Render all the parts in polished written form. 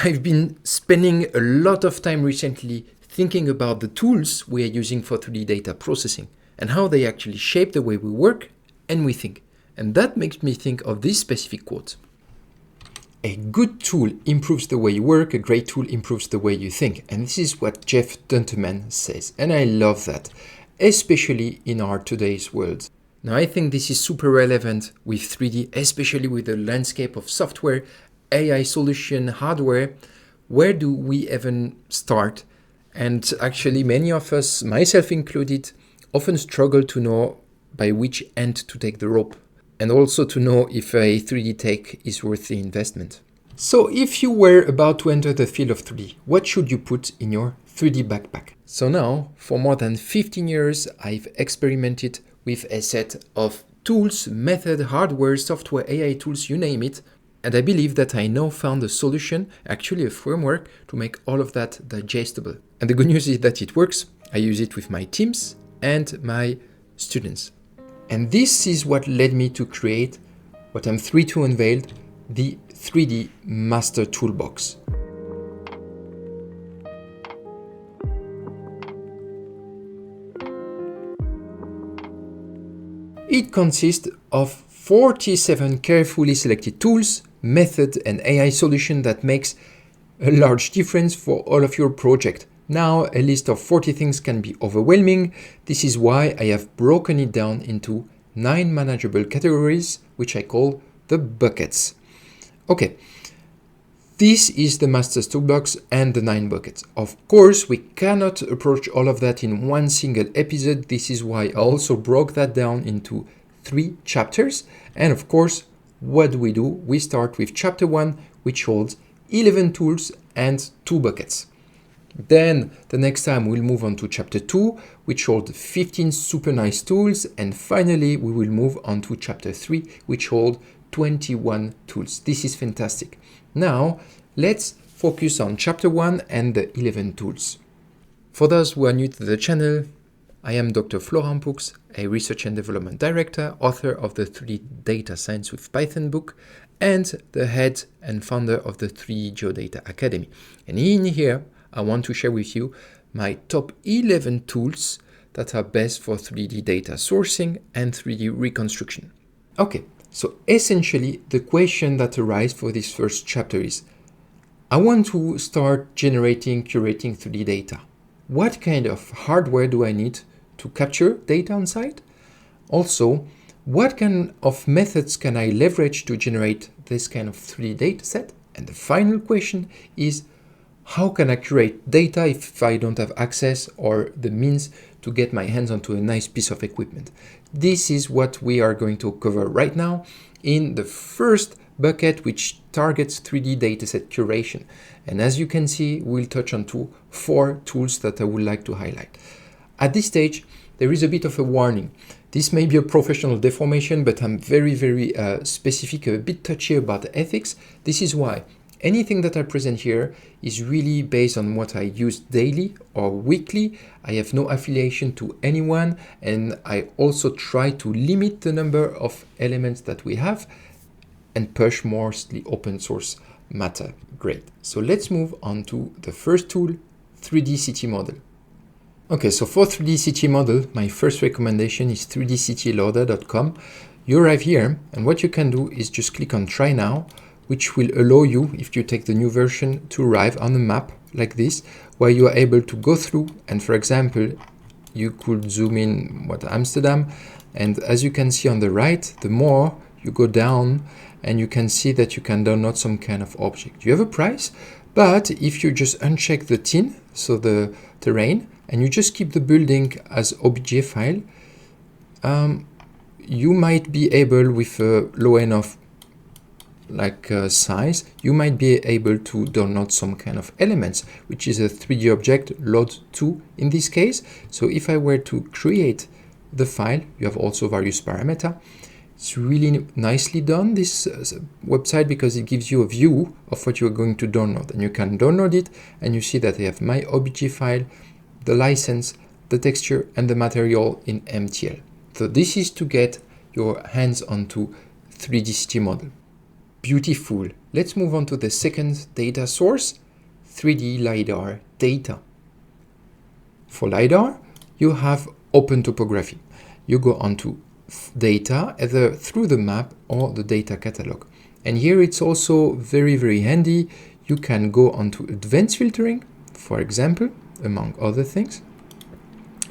I've been spending a lot of time recently thinking about the tools we are using for 3D data processing and how they actually shape the way we work and we think. And that makes me think of this specific quote. A good tool improves the way you work, a great tool improves the way you think. And this is what Jeff Dunterman says. And I love that, especially in our today's world. Now, I think this is super relevant with 3D, especially with the landscape of software, AI solution, hardware. Where do we even start? And actually, many of us, myself included, often struggle to know by which end to take the rope, and also to know if a 3D tech is worth the investment. So if you were about to enter the field of 3D, what should you put in your 3D backpack? So now, for more than 15 years, I've experimented with a set of tools, method, hardware, software, AI tools, you name it. And I believe that I now found a solution, actually a framework, to make all of that digestible. And the good news is that it works. I use it with my teams and my students. And this is what led me to create what I'm thrilled to unveil, the 3D Master Toolbox. It consists of 47 carefully selected tools, methods, and AI solutions that makes a large difference for all of your project. Now, a list of 40 things can be overwhelming. This is why I have broken it down into 9 manageable categories, which I call the buckets. Okay, this is the Master's Toolbox and the 9 buckets. Of course, we cannot approach all of that in one single episode. This is why I also broke that down into 3 chapters. And of course, what do? We start with chapter 1, which holds 11 tools and 2 buckets. Then the next time we'll move on to chapter 2, which holds 15 super nice tools. And finally, we will move on to chapter 3, which holds 21 tools. This is fantastic. Now, let's focus on chapter 1 and the 11 tools. For those who are new to the channel, I am Dr. Florent, a research and development director, author of the 3D Data Science with Python book, and the head and founder of the 3D Geodata Academy. And in here, I want to share with you my top 11 tools that are best for 3D data sourcing and 3D reconstruction. Okay, so essentially the question that arises for this first chapter is, I want to start curating 3D data. What kind of hardware do I need to capture data on site? Also, what kind of methods can I leverage to generate this kind of 3D data set? And the final question is, how can I curate data if I don't have access or the means to get my hands onto a nice piece of equipment? This is what we are going to cover right now in the first bucket, which targets 3D dataset curation. And as you can see, we'll touch on 4 tools that I would like to highlight. At this stage, there is a bit of a warning. This may be a professional deformation, but I'm very specific, a bit touchy about ethics. This is why anything that I present here is really based on what I use daily or weekly. I have no affiliation to anyone, and I also try to limit the number of elements that we have and push mostly open source matter. Great. So let's move on to the first tool, 3D CT model. Okay, so for 3D CT model, my first recommendation is 3dctloader.com. You arrive here, and what you can do is just click on Try Now, which will allow you, if you take the new version, to arrive on a map like this, where you are able to go through, and for example, you could zoom in Amsterdam, and as you can see on the right, the more you go down, and you can see that you can download some kind of object. You have a price, but if you just uncheck the tin, so the terrain, and you just keep the building as OBJ file, you might be able, with a low enough size, you might be able to download some kind of elements, which is a 3D object load 2 in this case. So if I were to create the file, you have also various parameters. It's really nicely done, this website, because it gives you a view of what you're going to download, and you can download it, and you see that I have my OBJ file, the license, the texture, and the material in MTL. So this is to get your hands onto 3D CT model. Beautiful. let's move on to the second data source, 3D LiDAR data. For LiDAR, you have open topography. You go onto data either through the map or the data catalog. And here it's also very, very handy. You can go onto advanced filtering, for example, among other things.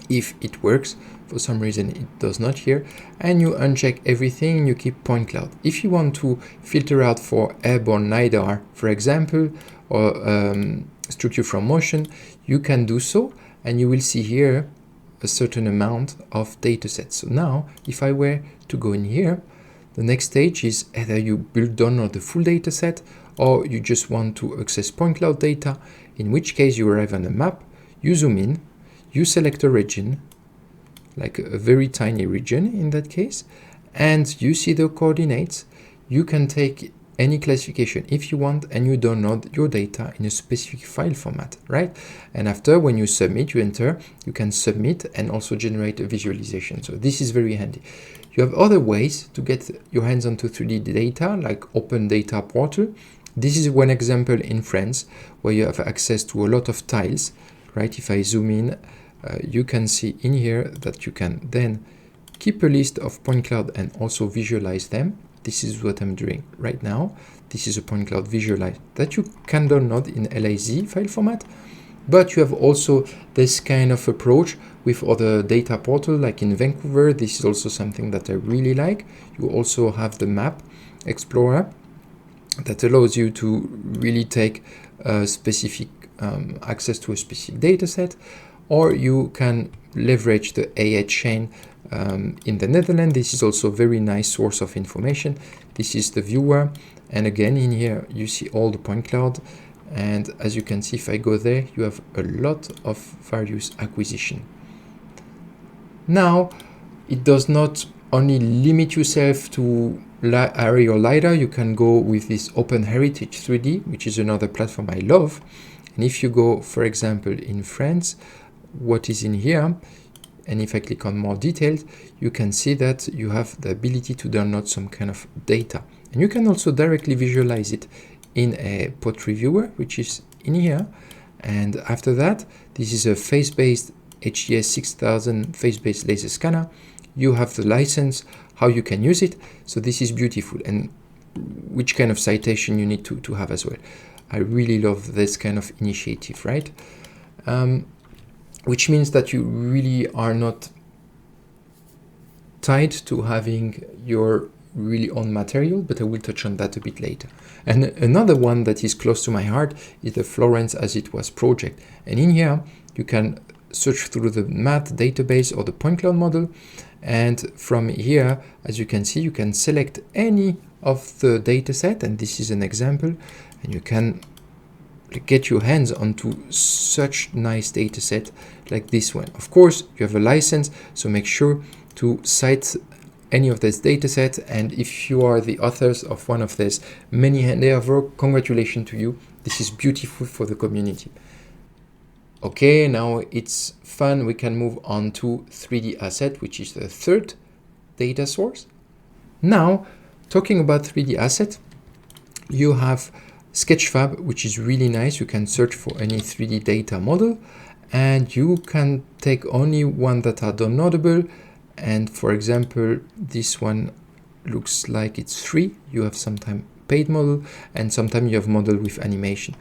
If it works, for some reason it does not here, and you uncheck everything and you keep point cloud. If you want to filter out for airborne LiDAR, for example, or structure from motion, you can do so, and you will see here a certain amount of data sets. So now, if I were to go in here, the next stage is either you build download the full data set, or you just want to access point cloud data, in which case you arrive on a map, you zoom in, you select a region, like a very tiny region in that case, and you see the coordinates. You can take any classification if you want, and you download your data in a specific file format, right? And after, when you submit, you enter, you can submit and also generate a visualization. So this is very handy. You have other ways to get your hands onto 3D data, like Open Data Portal. This is one example in France where you have access to a lot of tiles, right? If I zoom in, you can see in here that you can then keep a list of point cloud and also visualize them. This is what I'm doing right now. This is a point cloud visualize that you can download in LAZ file format. But you have also this kind of approach with other data portal, like in Vancouver. This is also something that I really like. You also have the map explorer that allows you to really take a specific access to a specific data set, or you can leverage the AI chain in the Netherlands. This is also a very nice source of information. This is the viewer, and again in here you see all the point cloud, and as you can see, if I go there, you have a lot of various acquisition. Now, it does not only limit yourself to area or LiDAR. You can go with this Open Heritage 3D, which is another platform I love. And if you go, for example, in France, what is in here, and if I click on more details, you can see that you have the ability to download some kind of data. And you can also directly visualize it in a portrait viewer, which is in here. And after that, this is a face-based HDS 6000 face-based laser scanner. You have the license, how you can use it. So this is beautiful, and which kind of citation you need to have as well. I really love this kind of initiative, right? Which means that you really are not tied to having your really own material, but I will touch on that a bit later. And another one that is close to my heart is the Florent as it was project. And in here, you can search through the math database or the point cloud model. And from here, as you can see, you can select any of the data set, and this is an example, and you can get your hands onto such nice data set like this one. Of course, you have a license, so make sure to cite any of this data set, and if you are the authors of one of these many handy work, congratulations to you. This is beautiful for the community. Okay, now it's fun. We can move on to 3D asset, which is the third data source. Now, talking about 3D asset, you have Sketchfab, which is really nice. You can search for any 3D data model, and you can take only one that are downloadable. And for example, this one looks like it's free. You have sometimes paid model, and sometimes you have model with animation.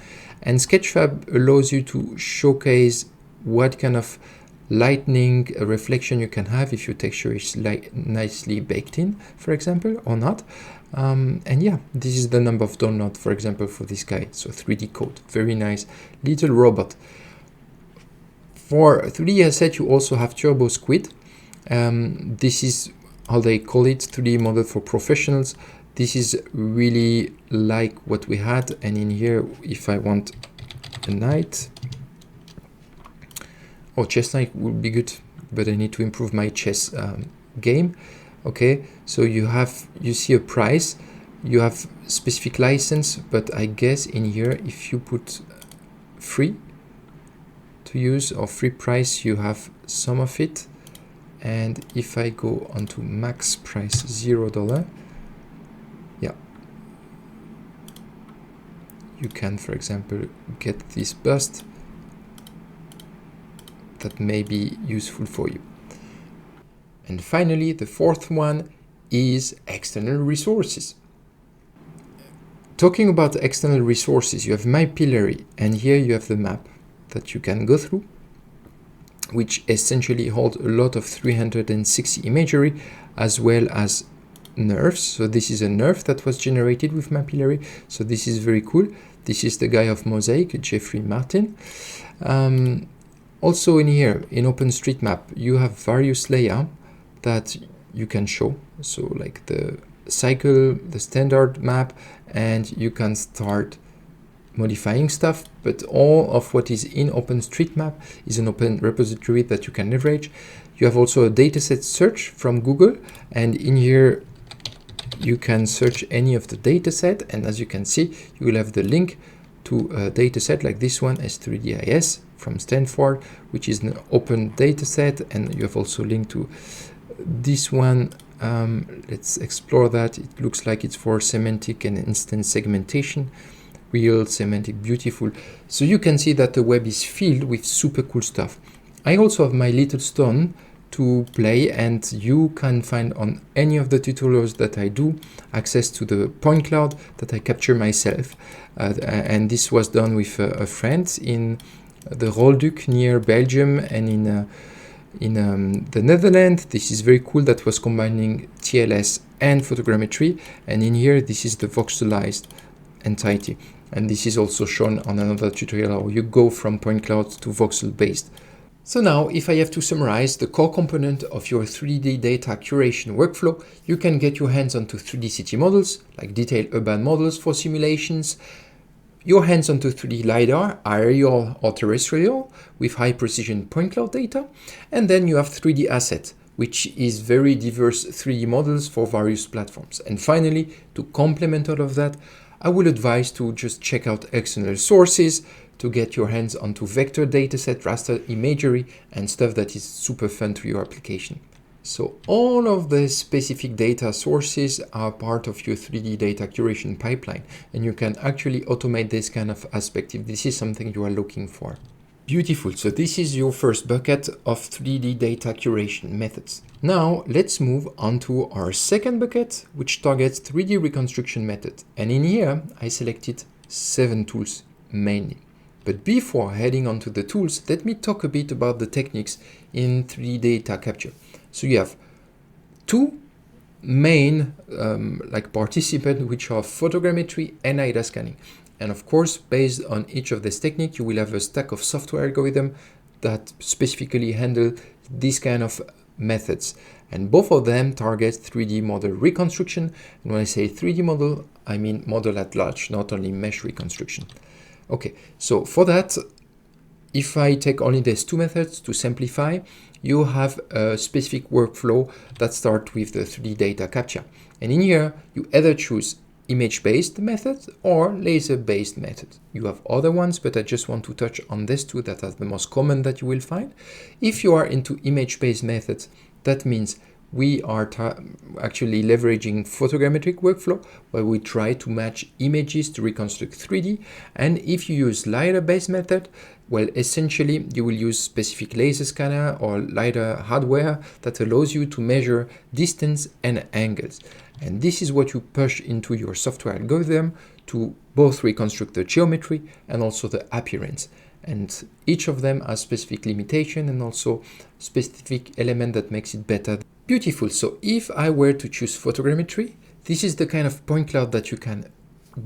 And Sketchfab allows you to showcase what kind of lightning reflection you can have if your texture is nicely baked in, for example, or not. And yeah, this is the number of download, for example, for this guy. So 3D code, very nice little robot. For 3D asset, you also have Turbo Squid. This is how they call it, 3D model for professionals. This is really like what we had. And in here, if I want a knight, or chess knight would be good, but I need to improve my chess game. Okay, so you see a price, you have specific license, but I guess in here, if you put free to use or free price, you have some of it. And if I go onto max price $0, yeah, you can, for example, get this bust that may be useful for you. And finally, the fourth one is external resources. Talking about external resources, you have My Pillar, and here you have the map that you can go through, which essentially holds a lot of 360 imagery as well as nerves. So this is a nerve that was generated with My Pillar. So this is very cool. This is the guy of Mosaic, Jeffrey Martin. Also in here, in OpenStreetMap, you have various layers that you can show. So like the cycle, the standard map, and you can start modifying stuff, but all of what is in OpenStreetMap is an open repository that you can leverage. You have also a dataset search from Google, and in here you can search any of the dataset, and as you can see, you will have the link to a dataset like this one, S3DIS from Stanford, which is an open dataset, and you have also link to this one. Let's explore that. It looks like it's for semantic and instance segmentation. Real, semantic, beautiful. So you can see that the web is filled with super cool stuff. I also have my little stone to play, and you can find on any of the tutorials that I do access to the point cloud that I capture myself. And this was done with a friend in the Rolduc near Belgium and in the Netherlands. This is very cool. That was combining TLS and photogrammetry, and in here this is the voxelized entity, and this is also shown on another tutorial how you go from point cloud to voxel based. So now, if I have to summarize the core component of your 3D data curation workflow, you can get your hands onto 3D city models like detailed urban models for simulations, your hands onto 3D Lidar, aerial or terrestrial, with high precision point cloud data. And then you have 3D Asset, which is very diverse 3D models for various platforms. And finally, to complement all of that, I would advise to just check out external sources to get your hands onto vector dataset, raster imagery, and stuff that is super fun to your application. So all of the specific data sources are part of your 3D data curation pipeline, and you can actually automate this kind of aspect if this is something you are looking for. Beautiful. So this is your first bucket of 3D data curation methods. Now let's move on to our second bucket, which targets 3D reconstruction method. And in here, I selected 7 tools mainly. But before heading on to the tools, let me talk a bit about the techniques in 3D data capture. So you have 2 main participants, which are photogrammetry and LiDAR scanning. And of course, based on each of these techniques, you will have a stack of software algorithms that specifically handle these kind of methods. And both of them target 3D model reconstruction. And when I say 3D model, I mean model at large, not only mesh reconstruction. Okay, so for that, if I take only these 2 methods to simplify, you have a specific workflow that starts with the 3D data capture. And in here, you either choose image-based method or laser-based method. You have other ones, but I just want to touch on these 2 that are the most common that you will find. If you are into image-based methods, that means we are actually leveraging photogrammetric workflow where we try to match images to reconstruct 3D. And if you use LiDAR-based method, well, essentially you will use specific laser scanner or LiDAR hardware that allows you to measure distance and angles. And this is what you push into your software algorithm to both reconstruct the geometry and also the appearance. And each of them has specific limitation and also specific element that makes it better. Beautiful. So if I were to choose photogrammetry, this is the kind of point cloud that you can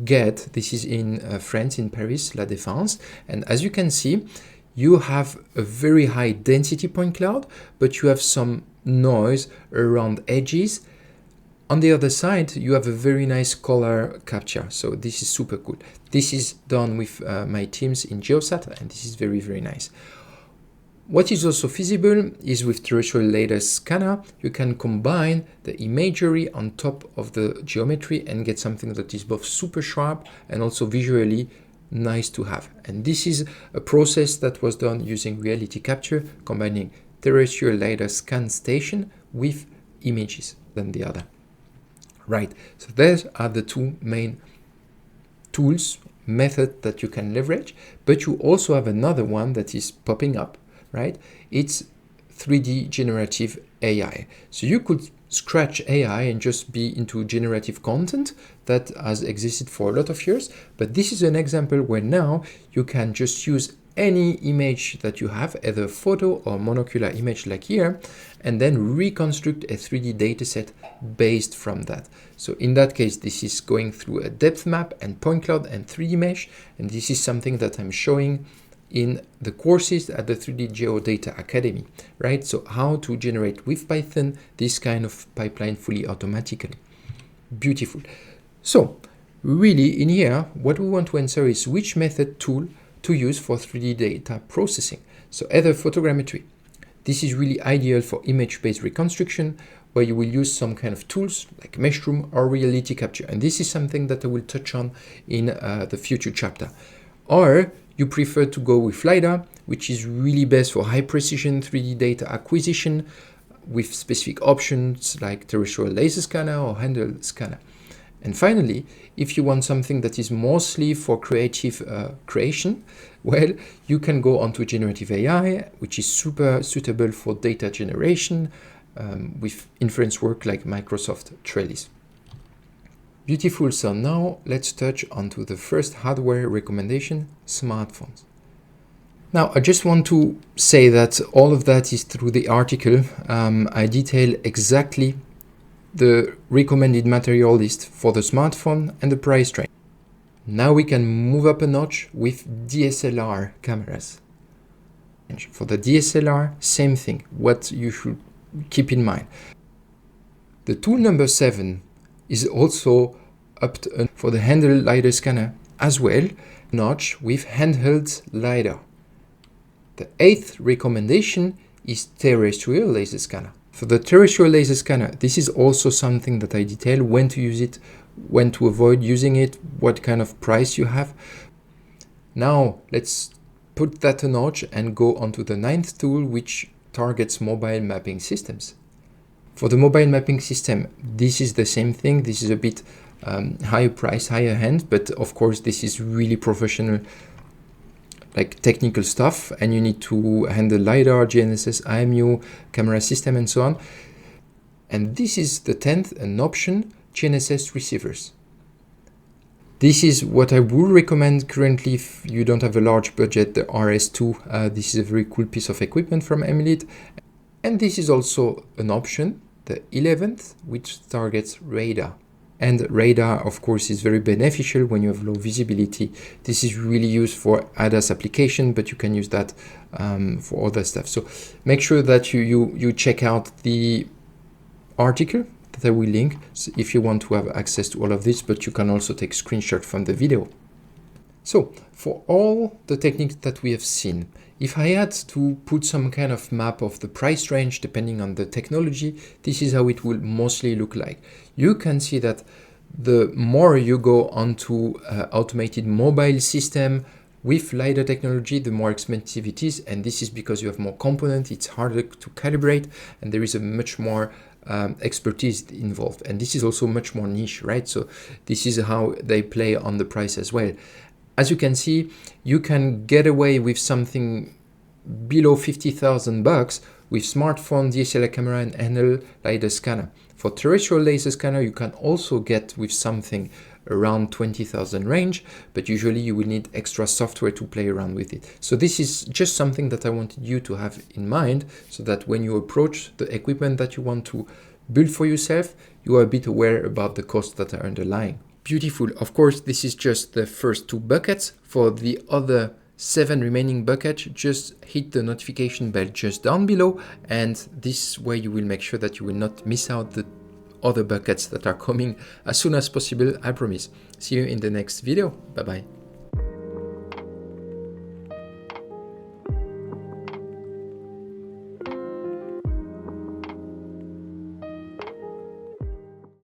get. This is in France, in Paris, La Défense. And as you can see, you have a very high density point cloud, but you have some noise around edges. On the other side, you have a very nice color capture. So this is super cool. This is done with my teams in GeoSat, and this is very, very nice. What is also feasible is with terrestrial LiDAR scanner, you can combine the imagery on top of the geometry and get something that is both super sharp and also visually nice to have. And this is a process that was done using reality capture, combining terrestrial LiDAR scan station with images than the other. Right, so those are the 2 main tools, method that you can leverage, but you also have another one that is popping up, right? It's 3D generative AI. So you could scratch AI and just be into generative content that has existed for a lot of years. But this is an example where now you can just use any image that you have, either photo or monocular image like here, and then reconstruct a 3D dataset based from that. So in that case, this is going through a depth map and point cloud and 3D mesh. And this is something that I'm showing in the courses at the 3D Geodata Academy, right? So how to generate with Python this kind of pipeline fully automatically. Beautiful. So really in here, what we want to answer is which method tool to use for 3D data processing. So either photogrammetry. This is really ideal for image-based reconstruction, where you will use some kind of tools like Mushroom or reality capture. And this is something that I will touch on in the future chapter. Or you prefer to go with Lidar, which is really best for high precision 3D data acquisition with specific options like terrestrial laser scanner or handheld scanner. And finally, if you want something that is mostly for creative creation, well, you can go onto generative AI, which is super suitable for data generation with inference work like Microsoft Trellis. Beautiful. So now let's touch onto the first hardware recommendation, smartphones. Now, I just want to say that all of that is through the article. I detail exactly the recommended material list for the smartphone and the price range. Now we can move up a notch with DSLR cameras. For the DSLR, same thing, what you should keep in mind. The tool number 7 is also up to, for the handheld LiDAR scanner as well, notch with handheld LiDAR. The 8th recommendation is terrestrial laser scanner. For the terrestrial laser scanner, this is also something that I detail, when to use it, when to avoid using it, what kind of price you have. Now let's put that a notch and go on to the 9th tool, which targets mobile mapping systems. For the mobile mapping system, this is the same thing. This is a bit higher price, higher end, but of course this is really professional, like technical stuff, and you need to handle LiDAR, GNSS, IMU, camera system, and so on. And this is the 10th, an option, GNSS receivers. This is what I would recommend currently if you don't have a large budget, the RS2. This is a very cool piece of equipment from Emulate. And this is also an option, the 11th, which targets radar. And radar, of course, is very beneficial when you have low visibility. This is really used for ADAS application, but you can use that for other stuff. So make sure that you check out the article that I will link if you want to have access to all of this, but you can also take screenshot from the video. So for all the techniques that we have seen, if I had to put some kind of map of the price range depending on the technology, this is how it will mostly look like. You can see that the more you go onto automated mobile system with LiDAR technology, the more expensive it is. And this is because you have more components, it's harder to calibrate, and there is a much more expertise involved. And this is also much more niche, right? So this is how they play on the price as well. As you can see, you can get away with something below $50,000 with smartphone, DSLR camera, and handheld LiDAR scanner. For terrestrial laser scanner, you can also get with something around 20,000 range, but usually you will need extra software to play around with it. So this is just something that I wanted you to have in mind, so that when you approach the equipment that you want to build for yourself, you are a bit aware about the costs that are underlying. Beautiful. Of course, this is just the first 2 buckets. For the other 7 remaining buckets, just hit the notification bell just down below, and this way you will make sure that you will not miss out the other buckets that are coming as soon as possible, I promise. See you in the next video. Bye bye.